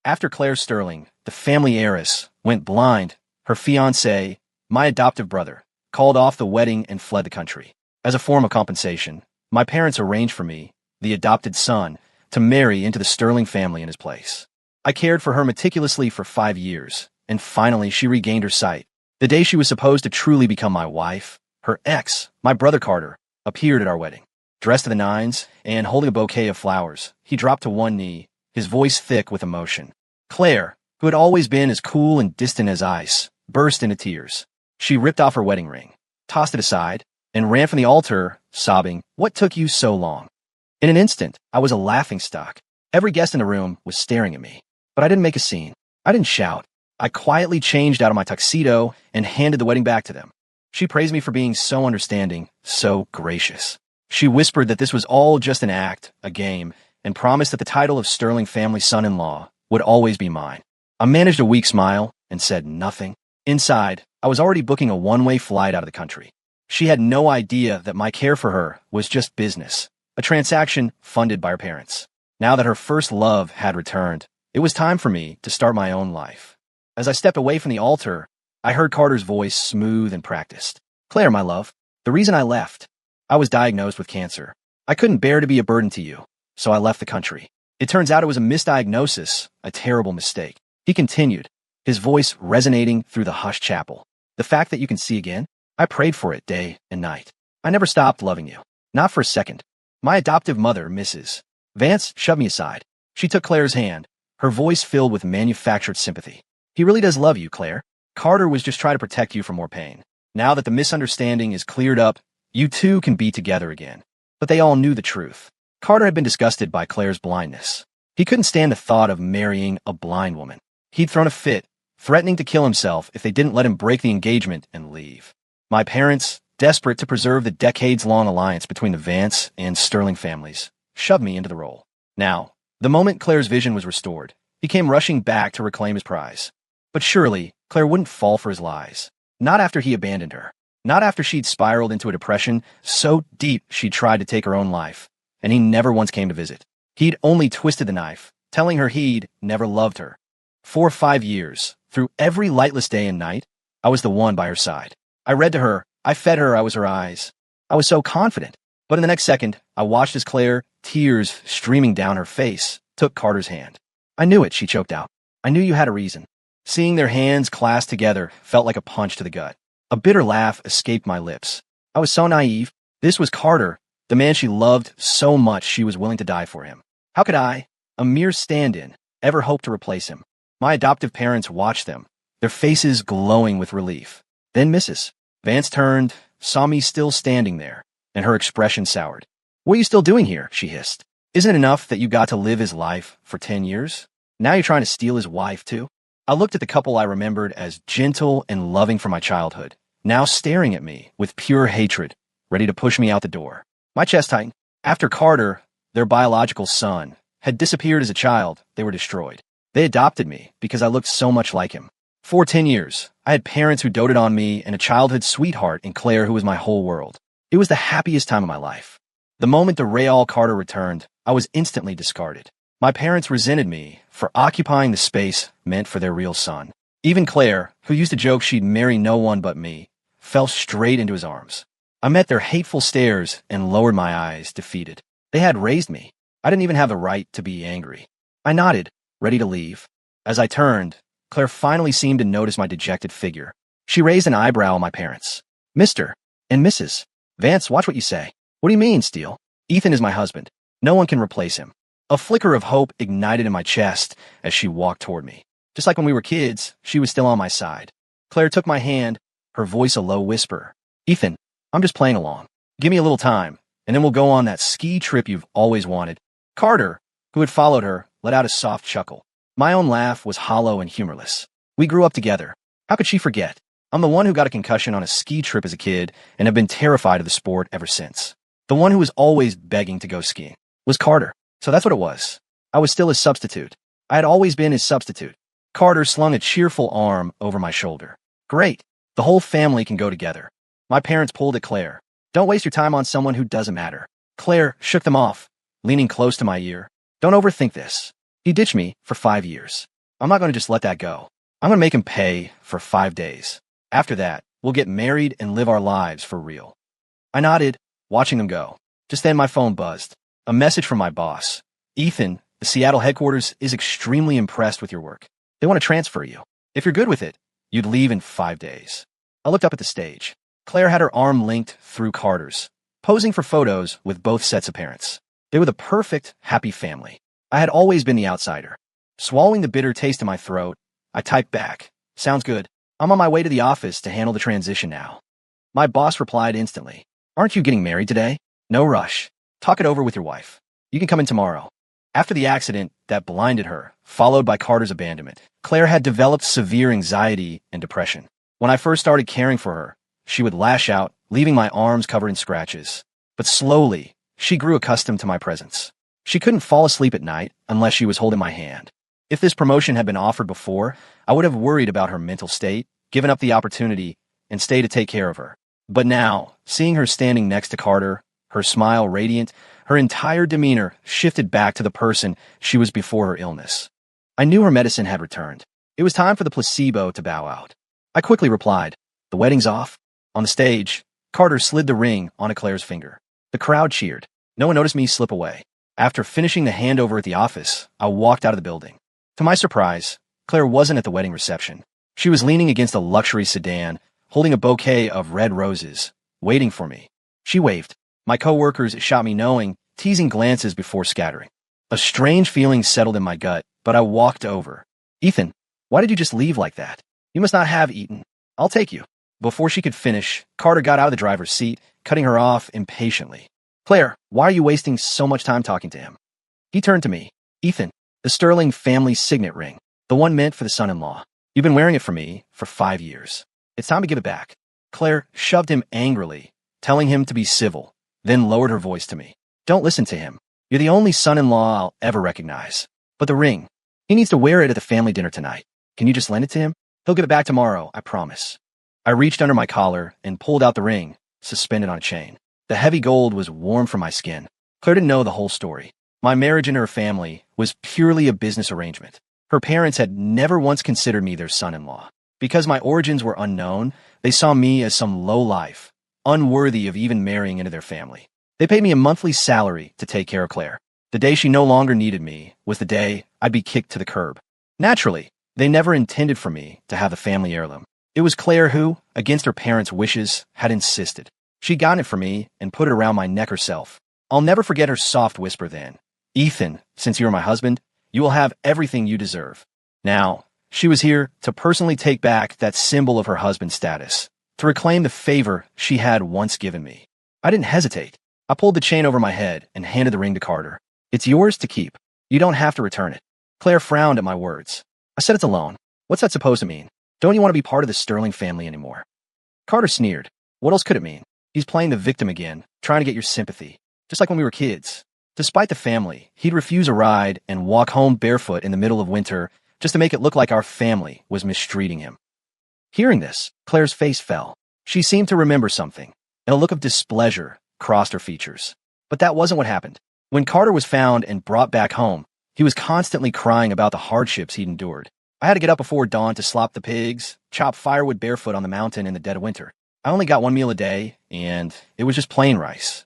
After Claire Sterling, the family heiress, went blind, her fiancé, my adoptive brother, called off the wedding and fled the country. As a form of compensation, my parents arranged for me, the adopted son, to marry into the Sterling family in his place. I cared for her meticulously for 5 years, and finally she regained her sight. The day she was supposed to truly become my wife, her ex, my brother Carter, appeared at our wedding. Dressed to the nines and holding a bouquet of flowers, he dropped to one knee, his voice thick with emotion. Claire, who had always been as cool and distant as ice, burst into tears. She ripped off her wedding ring, tossed it aside, and ran from the altar, sobbing, "What took you so long?" In an instant, I was a laughingstock. Every guest in the room was staring at me, but I didn't make a scene. I didn't shout. I quietly changed out of my tuxedo and handed the wedding back to them. She praised me for being so understanding, so gracious. She whispered that this was all just an act, a game, and promised that the title of Sterling family son-in-law would always be mine. I managed a weak smile and said nothing. Inside, I was already booking a one-way flight out of the country. She had no idea that my care for her was just business, a transaction funded by her parents. Now that her first love had returned, it was time for me to start my own life. As I stepped away from the altar, I heard Carter's voice smooth and practiced. "Claire, my love, the reason I left, I was diagnosed with cancer. I couldn't bear to be a burden to you, so I left the country. It turns out it was a misdiagnosis, a terrible mistake." He continued, his voice resonating through the hushed chapel. "The fact that you can see again, I prayed for it day and night. I never stopped loving you. Not for a second. My adoptive mother, Mrs. Vance, shoved me aside. She took Claire's hand, her voice filled with manufactured sympathy. He really does love you, Claire. Carter was just trying to protect you from more pain. Now that the misunderstanding is cleared up, you two can be together again." But they all knew the truth. Carter had been disgusted by Claire's blindness. He couldn't stand the thought of marrying a blind woman. He'd thrown a fit, threatening to kill himself if they didn't let him break the engagement and leave. My parents, desperate to preserve the decades-long alliance between the Vance and Sterling families, shoved me into the role. Now, the moment Claire's vision was restored, he came rushing back to reclaim his prize. But surely, Claire wouldn't fall for his lies. Not after he abandoned her. Not after she'd spiraled into a depression so deep she'd tried to take her own life, and he never once came to visit. He'd only twisted the knife, telling her he'd never loved her. For 5 years, through every lightless day and night, I was the one by her side. I read to her, I fed her, I was her eyes. I was so confident. But in the next second, I watched as Claire, tears streaming down her face, took Carter's hand. "I knew it," she choked out. "I knew you had a reason." Seeing their hands clasped together felt like a punch to the gut. A bitter laugh escaped my lips. I was so naive. This was Carter, the man she loved so much she was willing to die for him. How could I, a mere stand-in, ever hope to replace him? My adoptive parents watched them, their faces glowing with relief. Then Mrs. Vance turned, saw me still standing there, and her expression soured. "What are you still doing here?" she hissed. "Isn't it enough that you got to live his life for 10 years? Now you're trying to steal his wife, too?" I looked at the couple I remembered as gentle and loving from my childhood, now staring at me with pure hatred, ready to push me out the door. My chest tightened. After Carter, their biological son, had disappeared as a child, they were destroyed. They adopted me because I looked so much like him. For 10 years, I had parents who doted on me and a childhood sweetheart in Claire who was my whole world. It was the happiest time of my life. The moment the Rael Carter returned, I was instantly discarded. My parents resented me for occupying the space meant for their real son. Even Claire, who used to joke she'd marry no one but me, fell straight into his arms. I met their hateful stares and lowered my eyes, defeated. They had raised me. I didn't even have the right to be angry. I nodded, ready to leave. As I turned, Claire finally seemed to notice my dejected figure. She raised an eyebrow at my parents. "Mr. and Mrs. Vance, watch what you say." "What do you mean, Steele? Ethan is my husband. No one can replace him." A flicker of hope ignited in my chest as she walked toward me. Just like when we were kids, she was still on my side. Claire took my hand, her voice a low whisper. "Ethan, I'm just playing along. Give me a little time, and then we'll go on that ski trip you've always wanted." Carter, who had followed her, let out a soft chuckle. My own laugh was hollow and humorless. We grew up together. How could she forget? I'm the one who got a concussion on a ski trip as a kid and have been terrified of the sport ever since. The one who was always begging to go skiing was Carter. So that's what it was. I was still his substitute. I had always been his substitute. Carter slung a cheerful arm over my shoulder. "Great. The whole family can go together." My parents pulled at Claire. "Don't waste your time on someone who doesn't matter." Claire shook them off, leaning close to my ear. "Don't overthink this. He ditched me for 5 years. I'm not going to just let that go. I'm going to make him pay for 5 days. After that, we'll get married and live our lives for real. I nodded, watching them go. Just then my phone buzzed. A message from my boss. Ethan, the Seattle headquarters is extremely impressed with your work. They want to transfer you. If you're good with it, you'd leave in 5 days. I looked up at the stage. Claire had her arm linked through Carter's, posing for photos with both sets of parents. They were the perfect, happy family. I had always been the outsider. Swallowing the bitter taste in my throat, I typed back. Sounds good. I'm on my way to the office to handle the transition now. My boss replied instantly. Aren't you getting married today? No rush. Talk it over with your wife. You can come in tomorrow. After the accident that blinded her, followed by Carter's abandonment, Claire had developed severe anxiety and depression. When I first started caring for her, she would lash out, leaving my arms covered in scratches. But slowly, she grew accustomed to my presence. She couldn't fall asleep at night unless she was holding my hand. If this promotion had been offered before, I would have worried about her mental state, given up the opportunity, and stayed to take care of her. But now, seeing her standing next to Carter, her smile radiant, her entire demeanor shifted back to the person she was before her illness. I knew her medicine had returned. It was time for the placebo to bow out. I quickly replied, the wedding's off. On the stage, Carter slid the ring onto Claire's finger. The crowd cheered. No one noticed me slip away. After finishing the handover at the office, I walked out of the building. To my surprise, Claire wasn't at the wedding reception. She was leaning against a luxury sedan, holding a bouquet of red roses, waiting for me. She waved. My coworkers shot me knowing, teasing glances before scattering. A strange feeling settled in my gut, but I walked over. Ethan, why did you just leave like that? You must not have eaten. I'll take you. Before she could finish, Carter got out of the driver's seat, cutting her off impatiently. Claire, why are you wasting so much time talking to him? He turned to me. Ethan, the Sterling family signet ring, the one meant for the son-in-law. You've been wearing it for me for 5 years. It's time to give it back. Claire shoved him angrily, telling him to be civil, then lowered her voice to me. Don't listen to him. You're the only son-in-law I'll ever recognize. But the ring, he needs to wear it at the family dinner tonight. Can you just lend it to him? He'll give it back tomorrow, I promise. I reached under my collar and pulled out the ring, suspended on a chain. The heavy gold was warm from my skin. Claire didn't know the whole story. My marriage and her family was purely a business arrangement. Her parents had never once considered me their son-in-law. Because my origins were unknown, they saw me as some lowlife, unworthy of even marrying into their family. They paid me a monthly salary to take care of Claire. The day she no longer needed me was the day I'd be kicked to the curb. Naturally, they never intended for me to have the family heirloom. It was Claire who, against her parents' wishes, had insisted. She'd gotten it for me and put it around my neck herself. I'll never forget her soft whisper then. Ethan, since you're my husband, you will have everything you deserve. Now, she was here to personally take back that symbol of her husband's status, to reclaim the favor she had once given me. I didn't hesitate. I pulled the chain over my head and handed the ring to Carter. It's yours to keep. You don't have to return it. Claire frowned at my words. I said it's a loan. What's that supposed to mean? Don't you want to be part of the Sterling family anymore? Carter sneered. What else could it mean? He's playing the victim again, trying to get your sympathy. Just like when we were kids. Despite the family, he'd refuse a ride and walk home barefoot in the middle of winter just to make it look like our family was mistreating him. Hearing this, Claire's face fell. She seemed to remember something, and a look of displeasure crossed her features. But that wasn't what happened. When Carter was found and brought back home, he was constantly crying about the hardships he'd endured. I had to get up before dawn to slop the pigs, chop firewood barefoot on the mountain in the dead of winter. I only got one meal a day, and it was just plain rice.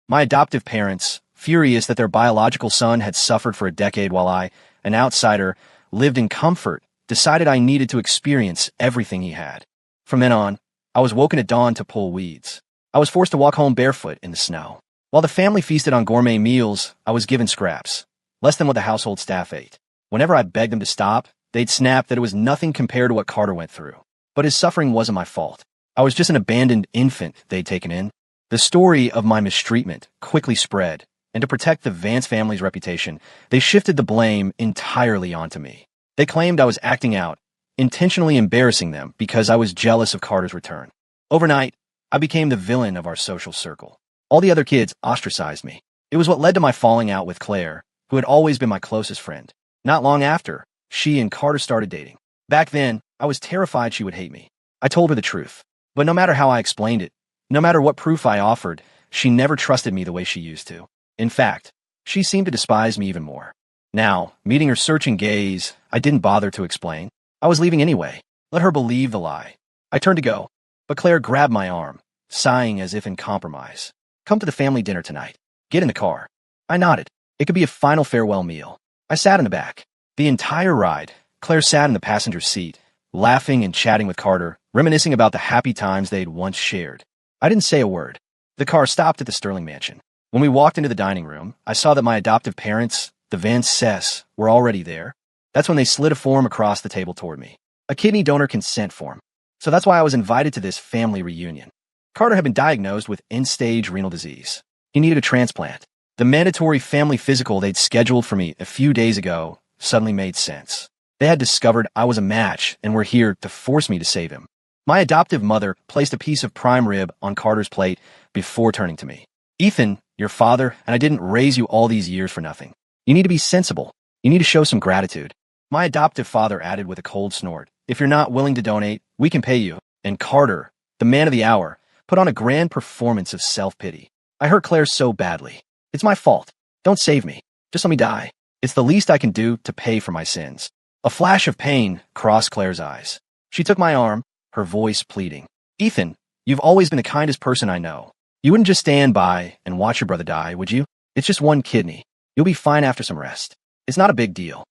My adoptive parents, furious that their biological son had suffered for a decade while I, an outsider, lived in comfort, decided I needed to experience everything he had. From then on, I was woken at dawn to pull weeds. I was forced to walk home barefoot in the snow. While the family feasted on gourmet meals, I was given scraps, less than what the household staff ate. Whenever I begged them to stop, they'd snap that it was nothing compared to what Carter went through. But his suffering wasn't my fault. I was just an abandoned infant they'd taken in. The story of my mistreatment quickly spread, and to protect the Vance family's reputation, they shifted the blame entirely onto me. They claimed I was acting out, intentionally embarrassing them because I was jealous of Carter's return. Overnight, I became the villain of our social circle. All the other kids ostracized me. It was what led to my falling out with Claire, who had always been my closest friend. Not long after, she and Carter started dating. Back then, I was terrified she would hate me. I told her the truth. But no matter how I explained it, no matter what proof I offered, she never trusted me the way she used to. In fact, she seemed to despise me even more. Now, meeting her searching gaze, I didn't bother to explain. I was leaving anyway. Let her believe the lie. I turned to go, but Claire grabbed my arm, sighing as if in compromise. Come to the family dinner tonight. Get in the car. I nodded. It could be a final farewell meal. I sat in the back. The entire ride, Claire sat in the passenger seat, laughing and chatting with Carter, reminiscing about the happy times they'd once shared. I didn't say a word. The car stopped at the Sterling Mansion. When we walked into the dining room, I saw that my adoptive parents, the Van Cess, were already there. That's when they slid a form across the table toward me. A kidney donor consent form. So that's why I was invited to this family reunion. Carter had been diagnosed with end-stage renal disease. He needed a transplant. The mandatory family physical they'd scheduled for me a few days ago suddenly made sense. They had discovered I was a match and were here to force me to save him. My adoptive mother placed a piece of prime rib on Carter's plate before turning to me. Ethan, your father, and I didn't raise you all these years for nothing. You need to be sensible. You need to show some gratitude. My adoptive father added with a cold snort, if you're not willing to donate, we can pay you. And Carter, the man of the hour, put on a grand performance of self-pity. I hurt Claire so badly. It's my fault. Don't save me. Just let me die. It's the least I can do to pay for my sins. A flash of pain crossed Claire's eyes. She took my arm, her voice pleading. Ethan, you've always been the kindest person I know. You wouldn't just stand by and watch your brother die, would you? It's just one kidney. You'll be fine after some rest. It's not a big deal.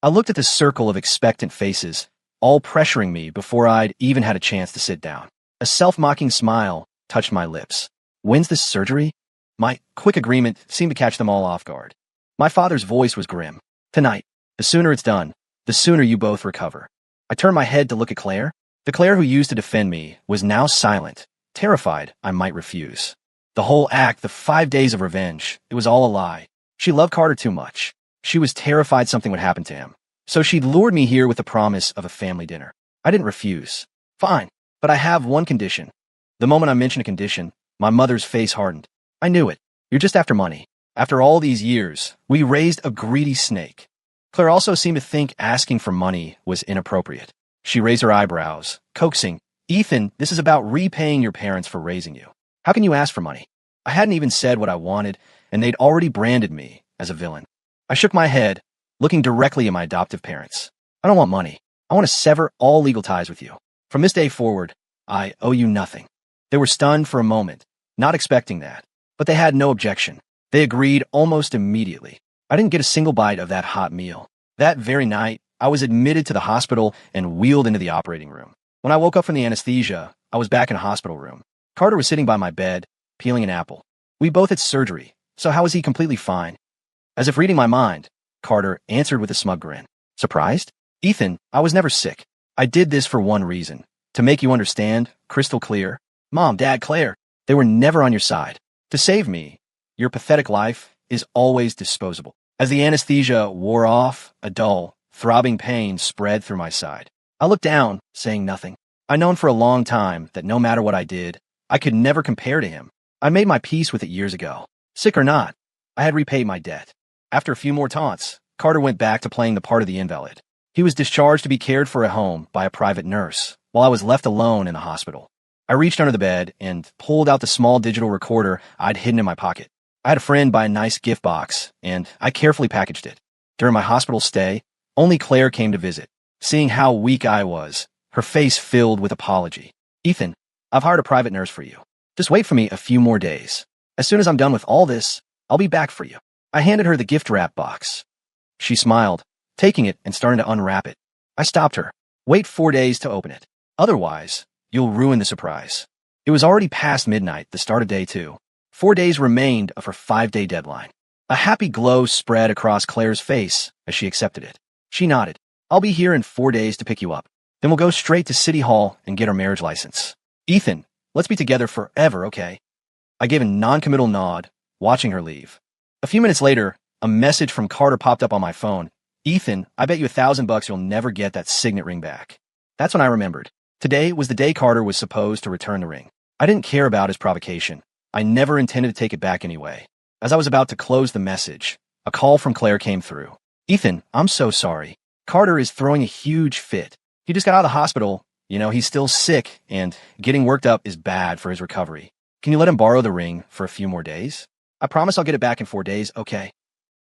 I looked at the circle of expectant faces, all pressuring me before I'd even had a chance to sit down. A self-mocking smile touched my lips. When's this surgery? My quick agreement seemed to catch them all off guard. My father's voice was grim. Tonight. The sooner it's done, the sooner you both recover. I turned my head to look at Claire. The Claire who used to defend me was now silent, terrified I might refuse. The whole act, the 5 days of revenge, it was all a lie. She loved Carter too much. She was terrified something would happen to him. So she lured me here with the promise of a family dinner. I didn't refuse. Fine, but I have one condition. The moment I mentioned a condition, my mother's face hardened. I knew it. You're just after money. After all these years, we raised a greedy snake. Claire also seemed to think asking for money was inappropriate. She raised her eyebrows, coaxing, Ethan, this is about repaying your parents for raising you. How can you ask for money? I hadn't even said what I wanted, and they'd already branded me as a villain. I shook my head, looking directly at my adoptive parents. I don't want money. I want to sever all legal ties with you. From this day forward, I owe you nothing. They were stunned for a moment, not expecting that, but they had no objection. They agreed almost immediately. I didn't get a single bite of that hot meal. That very night, I was admitted to the hospital and wheeled into the operating room. When I woke up from the anesthesia, I was back in a hospital room. Carter was sitting by my bed, peeling an apple. We both had surgery, so how was he completely fine? As if reading my mind, Carter answered with a smug grin. Surprised? Ethan, I was never sick. I did this for one reason. To make you understand, crystal clear. Mom, Dad, Claire, they were never on your side. To save me, your pathetic life is always disposable. As the anesthesia wore off, a dull, throbbing pain spread through my side. I looked down, saying nothing. I'd known for a long time that no matter what I did, I could never compare to him. I made my peace with it years ago. Sick or not, I had repaid my debt. After a few more taunts, Carter went back to playing the part of the invalid. He was discharged to be cared for at home by a private nurse, while I was left alone in the hospital. I reached under the bed and pulled out the small digital recorder I'd hidden in my pocket. I had a friend buy a nice gift box, and I carefully packaged it. During my hospital stay, only Claire came to visit. Seeing how weak I was, her face filled with apology. Ethan, I've hired a private nurse for you. Just wait for me a few more days. As soon as I'm done with all this, I'll be back for you. I handed her the gift wrap box. She smiled, taking it and starting to unwrap it. I stopped her. Wait 4 days to open it. Otherwise, you'll ruin the surprise. It was already past midnight, the start of day 2. 4 days remained of her 5-day deadline. A happy glow spread across Claire's face as she accepted it. She nodded. I'll be here in 4 days to pick you up. Then we'll go straight to City Hall and get our marriage license. Ethan, let's be together forever, okay? I gave a non-committal nod, watching her leave. A few minutes later, a message from Carter popped up on my phone. Ethan, I bet you $1,000 you'll never get that signet ring back. That's when I remembered. Today was the day Carter was supposed to return the ring. I didn't care about his provocation. I never intended to take it back anyway. As I was about to close the message, a call from Claire came through. Ethan, I'm so sorry. Carter is throwing a huge fit. He just got out of the hospital. You know, he's still sick, and getting worked up is bad for his recovery. Can you let him borrow the ring for a few more days? I promise I'll get it back in 4 days, okay?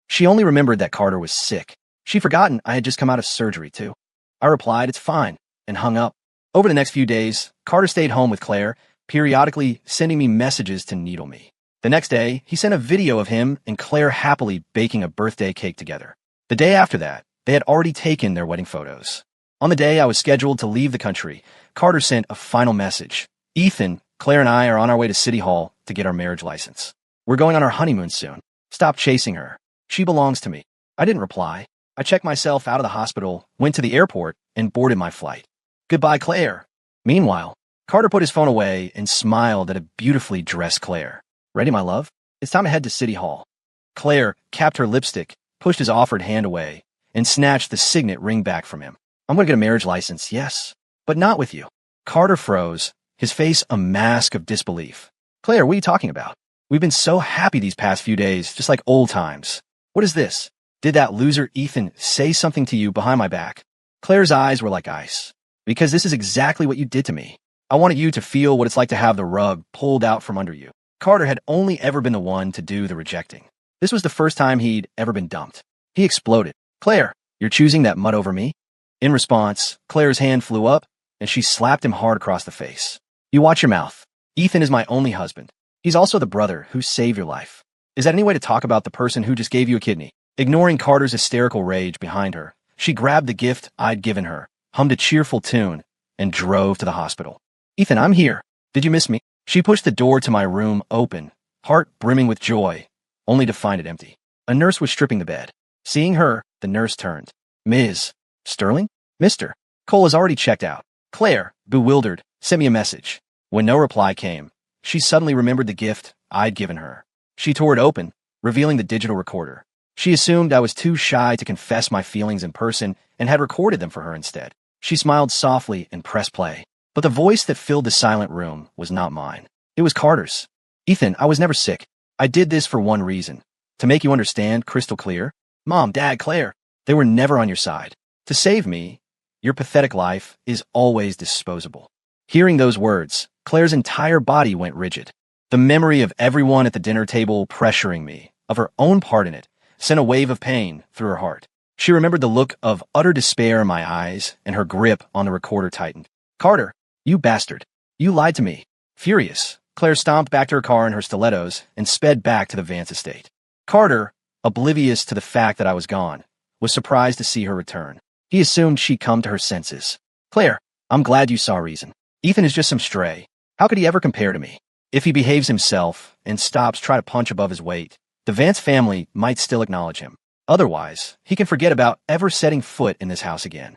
She only remembered that Carter was sick. She'd forgotten I had just come out of surgery, too. I replied, "It's fine," and hung up. Over the next few days, Carter stayed home with Claire, periodically sending me messages to needle me. The next day, he sent a video of him and Claire happily baking a birthday cake together. The day after that, they had already taken their wedding photos. On the day I was scheduled to leave the country, Carter sent a final message. "Ethan, Claire and I are on our way to City Hall to get our marriage license. We're going on our honeymoon soon. Stop chasing her. She belongs to me." I didn't reply. I checked myself out of the hospital, went to the airport, and boarded my flight. Goodbye, Claire. Meanwhile, Carter put his phone away and smiled at a beautifully dressed Claire. "Ready, my love? It's time to head to City Hall." Claire capped her lipstick, pushed his offered hand away, and snatched the signet ring back from him. "I'm going to get a marriage license, yes, but not with you." Carter froze, his face a mask of disbelief. "Claire, what are you talking about? We've been so happy these past few days, just like old times. What is this? Did that loser Ethan say something to you behind my back?" Claire's eyes were like ice. "Because this is exactly what you did to me. I wanted you to feel what it's like to have the rug pulled out from under you." Carter had only ever been the one to do the rejecting. This was the first time he'd ever been dumped. He exploded. "Claire, you're choosing that mud over me?" In response, Claire's hand flew up, and she slapped him hard across the face. "You watch your mouth. Ethan is my only husband. He's also the brother who saved your life. Is that any way to talk about the person who just gave you a kidney?" Ignoring Carter's hysterical rage behind her, she grabbed the gift I'd given her, hummed a cheerful tune, and drove to the hospital. "Ethan, I'm here. Did you miss me?" She pushed the door to my room open, heart brimming with joy, only to find it empty. A nurse was stripping the bed. Seeing her, the nurse turned. "Ms. Sterling? Mr. Cole has already checked out." Claire, bewildered, sent me a message. When no reply came, she suddenly remembered the gift I'd given her. She tore it open, revealing the digital recorder. She assumed I was too shy to confess my feelings in person and had recorded them for her instead. She smiled softly and pressed play. But the voice that filled the silent room was not mine. It was Carter's. "Ethan, I was never sick. I did this for one reason. To make you understand crystal clear. Mom, Dad, Claire, they were never on your side. To save me, your pathetic life is always disposable." Hearing those words, Claire's entire body went rigid. The memory of everyone at the dinner table pressuring me, of her own part in it, sent a wave of pain through her heart. She remembered the look of utter despair in my eyes, and her grip on the recorder tightened. "Carter, you bastard. You lied to me." Furious, Claire stomped back to her car in her stilettos and sped back to the Vance estate. Carter, oblivious to the fact that I was gone, was surprised to see her return. He assumed she'd come to her senses. "Claire, I'm glad you saw reason. Ethan is just some stray. How could he ever compare to me? If he behaves himself and stops trying to punch above his weight, the Vance family might still acknowledge him. Otherwise, he can forget about ever setting foot in this house again."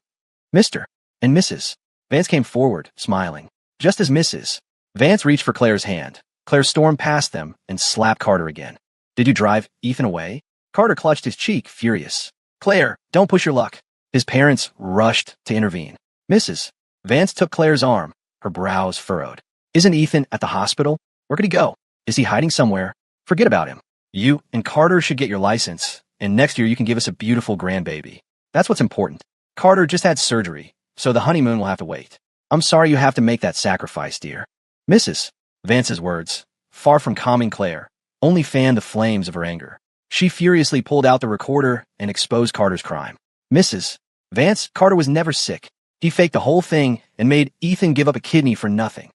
"Mr. and Mrs." Vance came forward, smiling. Just as Mrs. Vance reached for Claire's hand, Claire stormed past them and slapped Carter again. "Did you drive Ethan away?" Carter clutched his cheek, furious. "Claire, don't push your luck." His parents rushed to intervene. "Mrs. Vance took Claire's arm, her brows furrowed. "Isn't Ethan at the hospital? Where could he go? Is he hiding somewhere? Forget about him. You and Carter should get your license, and next year you can give us a beautiful grandbaby. That's what's important. Carter just had surgery, so the honeymoon will have to wait. I'm sorry you have to make that sacrifice, dear." Mrs. Vance's words, far from calming Claire, only fanned the flames of her anger. She furiously pulled out the recorder and exposed Carter's crime. "Mrs. Vance, Carter was never sick. He faked the whole thing and made Ethan give up a kidney for nothing."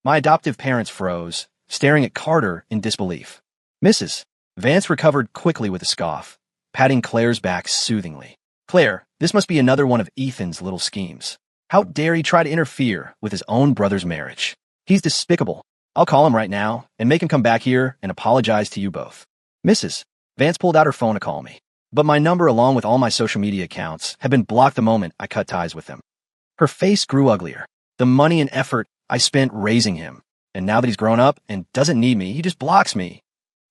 My adoptive parents froze, staring at Carter in disbelief. Mrs. Vance recovered quickly with a scoff, patting Claire's back soothingly. "Claire, this must be another one of Ethan's little schemes. How dare he try to interfere with his own brother's marriage? He's despicable. I'll call him right now and make him come back here and apologize to you both." Mrs. Vance pulled out her phone to call me, but my number along with all my social media accounts had been blocked the moment I cut ties with them. Her face grew uglier. The money and effort I spent raising him, and now that he's grown up and doesn't need me, he just blocks me.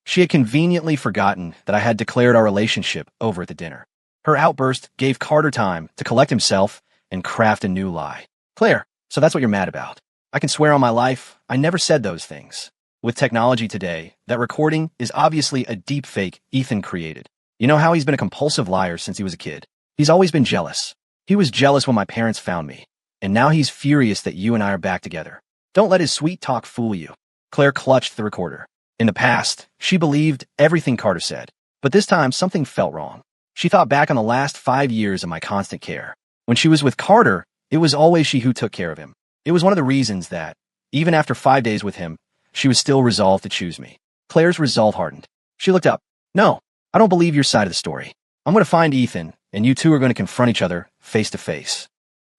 She had conveniently forgotten that I had declared our relationship over at the dinner. Her outburst gave Carter time to collect himself and craft a new lie. "Claire, so that's what you're mad about. I can swear on my life, I never said those things. With technology today, that recording is obviously a deep fake Ethan created. You know how he's been a compulsive liar since he was a kid. He's always been jealous. He was jealous when my parents found me, and now he's furious that you and I are back together. Don't let his sweet talk fool you." Claire clutched the recorder. In the past, she believed everything Carter said. But this time, something felt wrong. She thought back on the last 5 years of my constant care. When she was with Carter, it was always she who took care of him. It was one of the reasons that, even after 5 days with him, she was still resolved to choose me. Claire's resolve hardened. She looked up. No, I don't believe your side of the story. I'm going to find Ethan, and you two are going to confront each other face to face.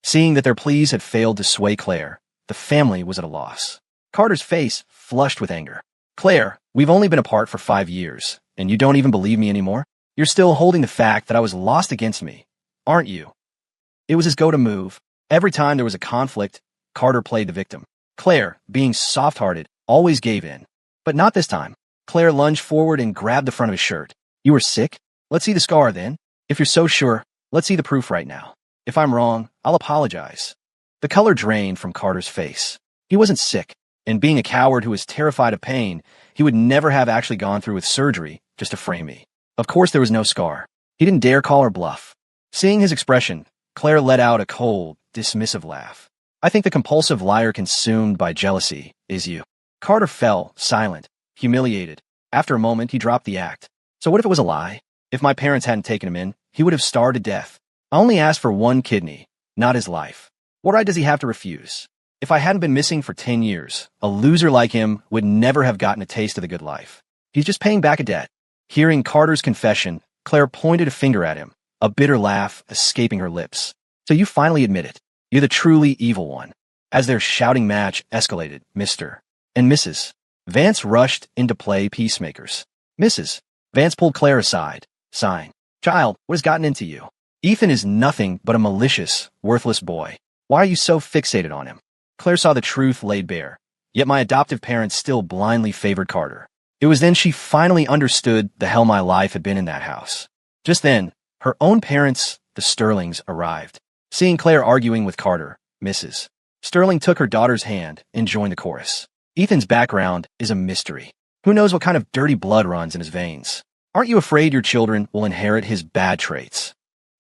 Seeing that their pleas had failed to sway Claire, the family was at a loss. Carter's face flushed with anger. Claire, we've only been apart for 5 years, and you don't even believe me anymore? You're still holding the fact that I was lost against me, aren't you? It was his go-to move. Every time there was a conflict, Carter played the victim. Claire, being soft-hearted, always gave in. But not this time. Claire lunged forward and grabbed the front of his shirt. You were sick? Let's see the scar then. If you're so sure, let's see the proof right now. If I'm wrong, I'll apologize. The color drained from Carter's face. He wasn't sick, and being a coward who was terrified of pain, he would never have actually gone through with surgery just to frame me. Of course there was no scar. He didn't dare call her bluff. Seeing his expression, Claire let out a cold, dismissive laugh. I think the compulsive liar consumed by jealousy is you. Carter fell, silent, humiliated. After a moment, he dropped the act. So what if it was a lie? If my parents hadn't taken him in, he would have starved to death. I only asked for one kidney, not his life. What right does he have to refuse? If I hadn't been missing for 10 years, a loser like him would never have gotten a taste of the good life. He's just paying back a debt. Hearing Carter's confession, Claire pointed a finger at him, a bitter laugh escaping her lips. So you finally admit it. You're the truly evil one. As their shouting match escalated, Mr. and Mrs. Vance rushed into play peacemakers. Mrs. Vance pulled Claire aside, sighing. Child, what has gotten into you? Ethan is nothing but a malicious, worthless boy. Why are you so fixated on him? Claire saw the truth laid bare. Yet my adoptive parents still blindly favored Carter. It was then she finally understood the hell my life had been in that house. Just then, her own parents, the Sterlings, arrived. Seeing Claire arguing with Carter, Mrs. Sterling took her daughter's hand and joined the chorus. Ethan's background is a mystery. Who knows what kind of dirty blood runs in his veins? Aren't you afraid your children will inherit his bad traits?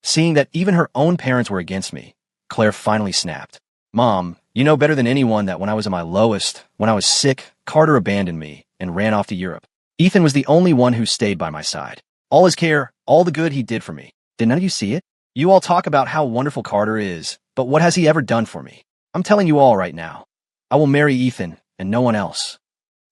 Seeing that even her own parents were against me, Claire finally snapped. Mom, you know better than anyone that when I was at my lowest, when I was sick, Carter abandoned me and ran off to Europe. Ethan was the only one who stayed by my side. All his care, all the good he did for me. Did none of you see it? You all talk about how wonderful Carter is, but what has he ever done for me? I'm telling you all right now. I will marry Ethan and no one else.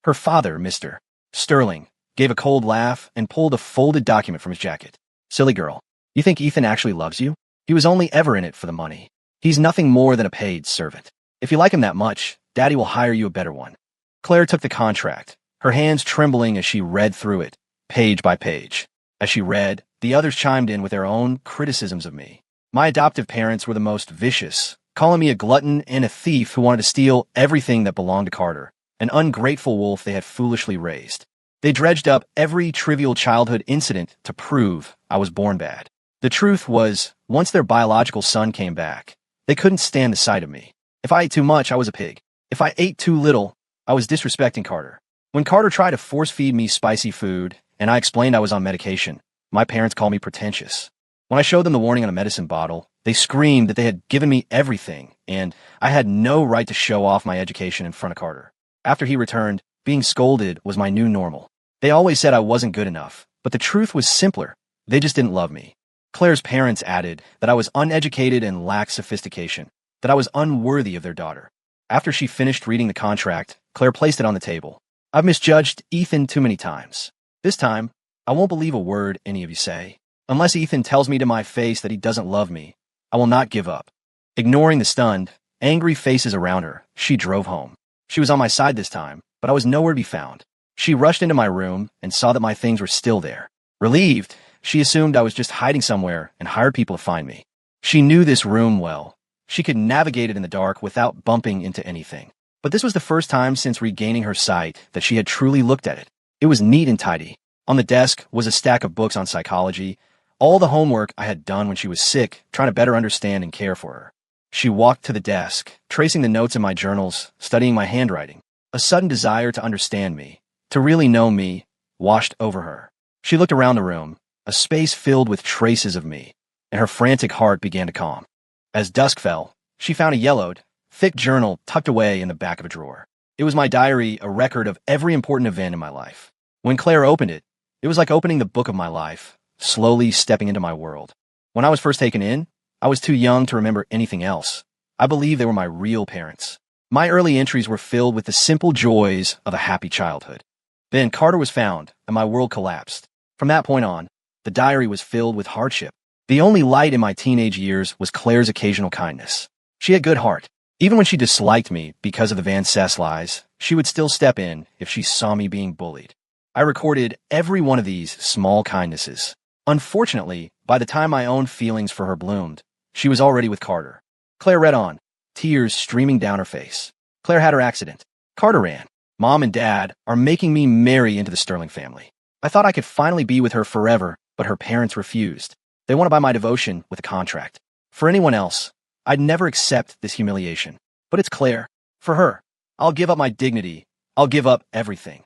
Her father, Mr. Sterling, gave a cold laugh and pulled a folded document from his jacket. Silly girl, you think Ethan actually loves you? He was only ever in it for the money. He's nothing more than a paid servant. If you like him that much, Daddy will hire you a better one. Claire took the contract, her hands trembling as she read through it, page by page. As she read, the others chimed in with their own criticisms of me. My adoptive parents were the most vicious, calling me a glutton and a thief who wanted to steal everything that belonged to Carter, an ungrateful wolf they had foolishly raised. They dredged up every trivial childhood incident to prove I was born bad. The truth was, once their biological son came back, they couldn't stand the sight of me. If I ate too much, I was a pig. If I ate too little, I was disrespecting Carter. When Carter tried to force-feed me spicy food, and I explained I was on medication, my parents called me pretentious. When I showed them the warning on a medicine bottle, they screamed that they had given me everything, and I had no right to show off my education in front of Carter. After he returned, being scolded was my new normal. They always said I wasn't good enough, but the truth was simpler. They just didn't love me. Claire's parents added that I was uneducated and lacked sophistication, that I was unworthy of their daughter. After she finished reading the contract, Claire placed it on the table. I've misjudged Ethan too many times. This time, I won't believe a word any of you say. Unless Ethan tells me to my face that he doesn't love me, I will not give up. Ignoring the stunned, angry faces around her, she drove home. She was on my side this time, but I was nowhere to be found. She rushed into my room and saw that my things were still there. Relieved, she assumed I was just hiding somewhere and hired people to find me. She knew this room well. She could navigate it in the dark without bumping into anything. But this was the first time since regaining her sight that she had truly looked at it. It was neat and tidy. On the desk was a stack of books on psychology, all the homework I had done when she was sick, trying to better understand and care for her. She walked to the desk, tracing the notes in my journals, studying my handwriting. A sudden desire to understand me, to really know me, washed over her. She looked around the room, a space filled with traces of me, and her frantic heart began to calm. As dusk fell, she found a yellowed, thick journal tucked away in the back of a drawer. It was my diary, a record of every important event in my life. When Claire opened it, It was like opening the book of my life, slowly stepping into my world. When I was first taken in, I was too young to remember anything else. I believe they were my real parents. My early entries were filled with the simple joys of a happy childhood. Then Carter was found, and my world collapsed. From that point on, the diary was filled with hardship. The only light in my teenage years was Claire's occasional kindness. She had good heart. Even when she disliked me because of the Van Cess lies, she would still step in if she saw me being bullied. I recorded every one of these small kindnesses. Unfortunately, by the time my own feelings for her bloomed, she was already with Carter. Claire read on, tears streaming down her face. Claire had her accident. Carter ran. Mom and Dad are making me marry into the Sterling family. I thought I could finally be with her forever, but her parents refused. They want to buy my devotion with a contract. For anyone else, I'd never accept this humiliation. But it's Claire. For her, I'll give up my dignity. I'll give up everything.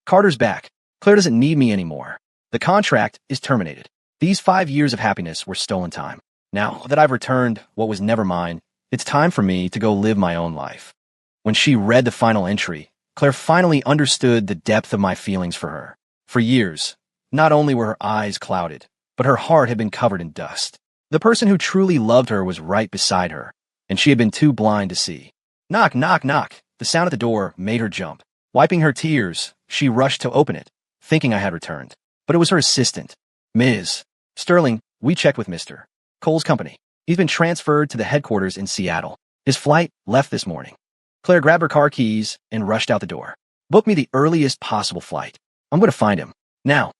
Carter's back. Claire doesn't need me anymore. The contract is terminated. These 5 years of happiness were stolen time. Now that I've returned what was never mine, it's time for me to go live my own life. When she read the final entry, Claire finally understood the depth of my feelings for her. For years, not only were her eyes clouded, but her heart had been covered in dust. The person who truly loved her was right beside her, and she had been too blind to see. Knock, knock, knock. The sound at the door made her jump. Wiping her tears, she rushed to open it, thinking I had returned. But it was her assistant, Ms. Sterling. We checked with Mr. Cole's company. He's been transferred to the headquarters in Seattle. His flight left this morning. Claire grabbed her car keys and rushed out the door. Book me the earliest possible flight. I'm going to find him. Now.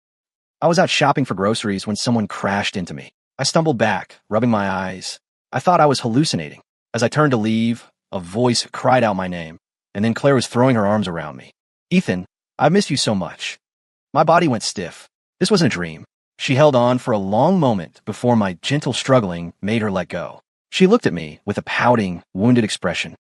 I was out shopping for groceries when someone crashed into me. I stumbled back, rubbing my eyes. I thought I was hallucinating. As I turned to leave, a voice cried out my name, and then Claire was throwing her arms around me. Ethan, I miss you so much. My body went stiff. This wasn't a dream. She held on for a long moment before my gentle struggling made her let go. She looked at me with a pouting, wounded expression.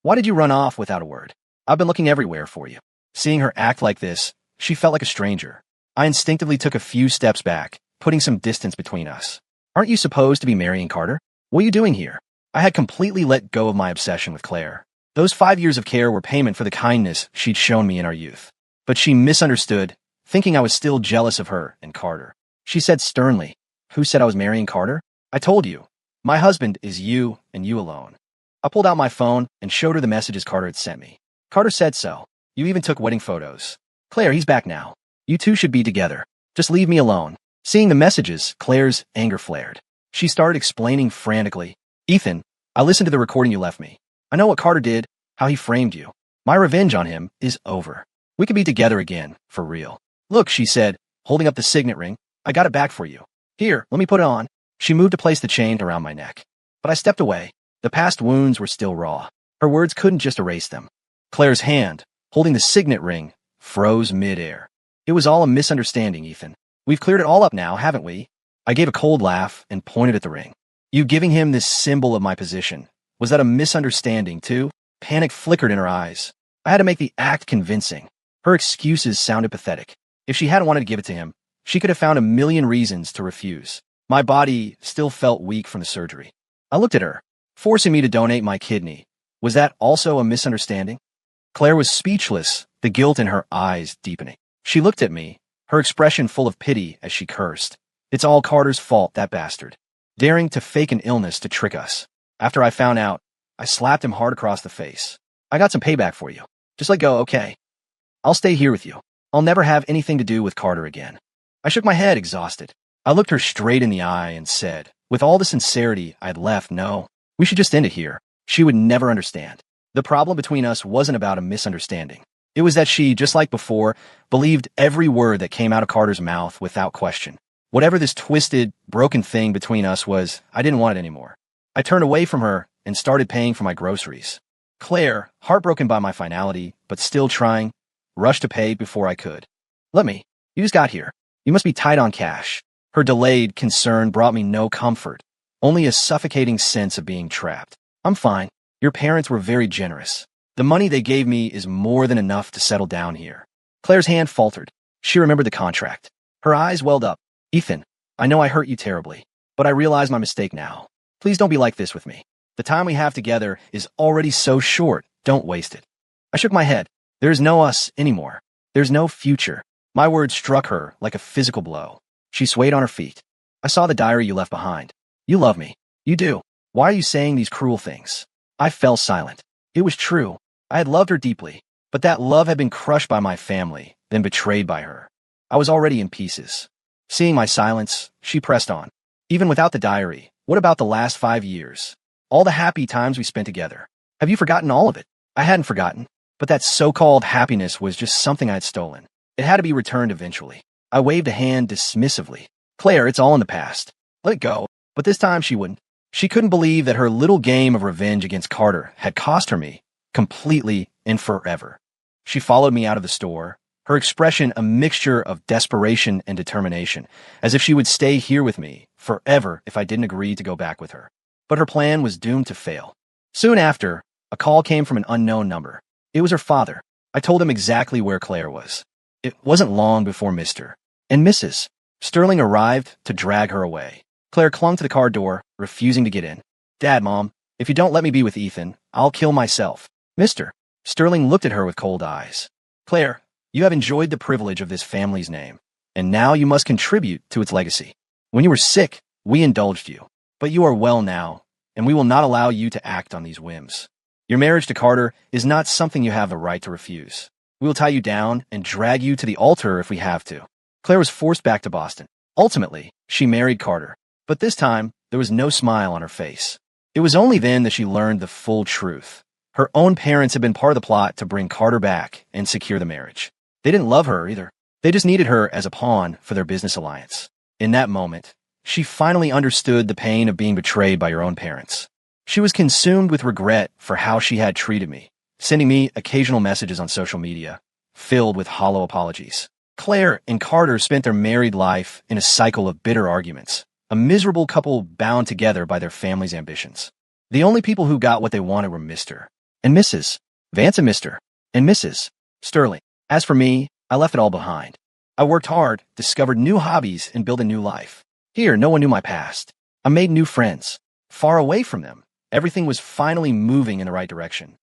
Why did you run off without a word? I've been looking everywhere for you. Seeing her act like this, she felt like a stranger. I instinctively took a few steps back, putting some distance between us. Aren't you supposed to be marrying Carter? What are you doing here? I had completely let go of my obsession with Claire. Those 5 years of care were payment for the kindness she'd shown me in our youth. But she misunderstood, thinking I was still jealous of her and Carter. She said sternly, "Who said I was marrying Carter? I told you. My husband is you and you alone." I pulled out my phone and showed her the messages Carter had sent me. Carter said so. You even took wedding photos. Claire, he's back now. You two should be together. Just leave me alone. Seeing the messages, Claire's anger flared. She started explaining frantically. Ethan, I listened to the recording you left me. I know what Carter did, how he framed you. My revenge on him is over. We could be together again, for real. Look, she said, holding up the signet ring. I got it back for you. Here, let me put it on. She moved to place the chain around my neck. But I stepped away. The past wounds were still raw. Her words couldn't just erase them. Claire's hand, holding the signet ring, froze mid-air. It was all a misunderstanding, Ethan. We've cleared it all up now, haven't we? I gave a cold laugh and pointed at the ring. You giving him this symbol of my position. Was that a misunderstanding, too? Panic flickered in her eyes. I had to make the act convincing. Her excuses sounded pathetic. If she hadn't wanted to give it to him, she could have found a million reasons to refuse. My body still felt weak from the surgery. I looked at her, forcing me to donate my kidney. Was that also a misunderstanding? Claire was speechless, the guilt in her eyes deepening. She looked at me, her expression full of pity as she cursed. It's all Carter's fault, that bastard. Daring to fake an illness to trick us. After I found out, I slapped him hard across the face. I got some payback for you. Just let go, okay? I'll stay here with you. I'll never have anything to do with Carter again. I shook my head, exhausted. I looked her straight in the eye and said, with all the sincerity I'd left, no, we should just end it here. She would never understand. The problem between us wasn't about a misunderstanding. It was that she, just like before, believed every word that came out of Carter's mouth without question. Whatever this twisted, broken thing between us was, I didn't want it anymore. I turned away from her and started paying for my groceries. Claire, heartbroken by my finality, but still trying, rushed to pay before I could. Let me. You just got here. You must be tight on cash. Her delayed concern brought me no comfort, only a suffocating sense of being trapped. I'm fine. Your parents were very generous. The money they gave me is more than enough to settle down here. Claire's hand faltered. She remembered the contract. Her eyes welled up. Ethan, I know I hurt you terribly, but I realize my mistake now. Please don't be like this with me. The time we have together is already so short. Don't waste it. I shook my head. There's no us anymore. There's no future. My words struck her like a physical blow. She swayed on her feet. I saw the diary you left behind. You love me. You do. Why are you saying these cruel things? I fell silent. It was true. I had loved her deeply, but that love had been crushed by my family, then betrayed by her. I was already in pieces. Seeing my silence, she pressed on. Even without the diary, what about the last 5 years? All the happy times we spent together. Have you forgotten all of it? I hadn't forgotten, but that so-called happiness was just something I had stolen. It had to be returned eventually. I waved a hand dismissively. Claire, it's all in the past. Let it go. But this time she wouldn't. She couldn't believe that her little game of revenge against Carter had cost her me, completely and forever. She followed me out of the store, her expression a mixture of desperation and determination, as if she would stay here with me forever if I didn't agree to go back with her. But her plan was doomed to fail. Soon after, a call came from an unknown number. It was her father. I told him exactly where Claire was. It wasn't long before Mr. and Mrs. Sterling arrived to drag her away. Claire clung to the car door, refusing to get in. Dad, Mom, if you don't let me be with Ethan, I'll kill myself. Mr. Sterling looked at her with cold eyes. Claire, you have enjoyed the privilege of this family's name, and now you must contribute to its legacy. When you were sick, we indulged you, but you are well now, and we will not allow you to act on these whims. Your marriage to Carter is not something you have the right to refuse. We will tie you down and drag you to the altar if we have to. Claire was forced back to Boston. Ultimately, she married Carter, but this time, there was no smile on her face. It was only then that she learned the full truth. Her own parents had been part of the plot to bring Carter back and secure the marriage. They didn't love her either. They just needed her as a pawn for their business alliance. In that moment, she finally understood the pain of being betrayed by your own parents. She was consumed with regret for how she had treated me, sending me occasional messages on social media, filled with hollow apologies. Claire and Carter spent their married life in a cycle of bitter arguments, a miserable couple bound together by their family's ambitions. The only people who got what they wanted were Mr. and Mrs. Vance and Mr. and Mrs. Sterling. As for me, I left it all behind. I worked hard, discovered new hobbies, and built a new life. Here, no one knew my past. I made new friends. Far away from them, everything was finally moving in the right direction.